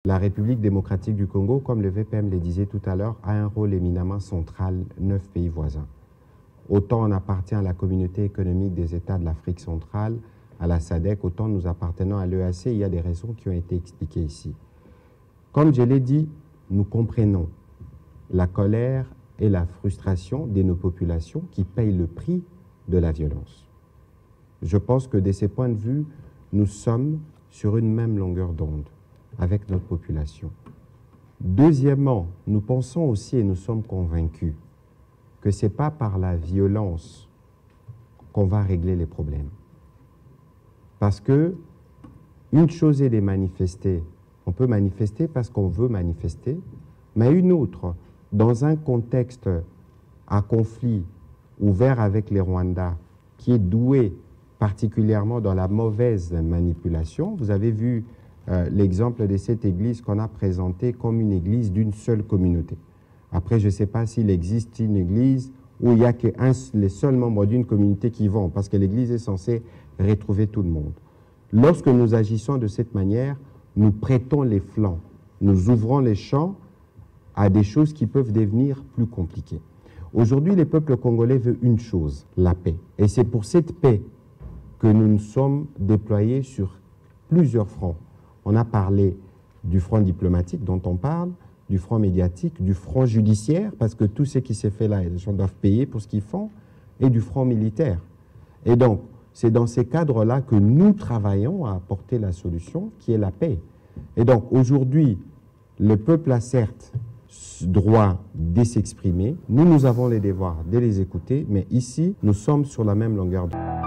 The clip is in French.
La République démocratique du Congo, comme le VPM le disait tout à l'heure, a un rôle éminemment central, 9 pays voisins. Autant on appartient à la communauté économique des États de l'Afrique centrale, à la SADC, autant nous appartenons à l'EAC. Il y a des raisons qui ont été expliquées ici. Comme je l'ai dit, nous comprenons la colère et la frustration de nos populations qui payent le prix de la violence. Je pense que de ces points de vue, nous sommes sur une même longueur d'onde avec notre population. Deuxièmement, nous pensons aussi et nous sommes convaincus que ce n'est pas par la violence qu'on va régler les problèmes. Parce que une chose est de manifester. On peut manifester parce qu'on veut manifester, mais une autre, dans un contexte à conflit ouvert avec les Rwandais, qui est doué particulièrement dans la mauvaise manipulation. Vous avez vu l'exemple de cette église qu'on a présentée comme une église d'une seule communauté. Après, je ne sais pas s'il existe une église où il n'y a que les seuls membres d'une communauté qui vont, parce que l'église est censée retrouver tout le monde. Lorsque nous agissons de cette manière, nous prêtons les flancs, nous ouvrons les champs à des choses qui peuvent devenir plus compliquées. Aujourd'hui, le peuple congolais veut une chose, la paix. Et c'est pour cette paix que nous nous sommes déployés sur plusieurs fronts. On a parlé du front diplomatique dont on parle, du front médiatique, du front judiciaire, parce que tout ce qui s'est fait là, les gens doivent payer pour ce qu'ils font, et du front militaire. Et donc, c'est dans ces cadres-là que nous travaillons à apporter la solution, qui est la paix. Et donc, aujourd'hui, le peuple a certes droit de s'exprimer. Nous avons les devoirs de les écouter, mais ici, nous sommes sur la même longueur d'onde.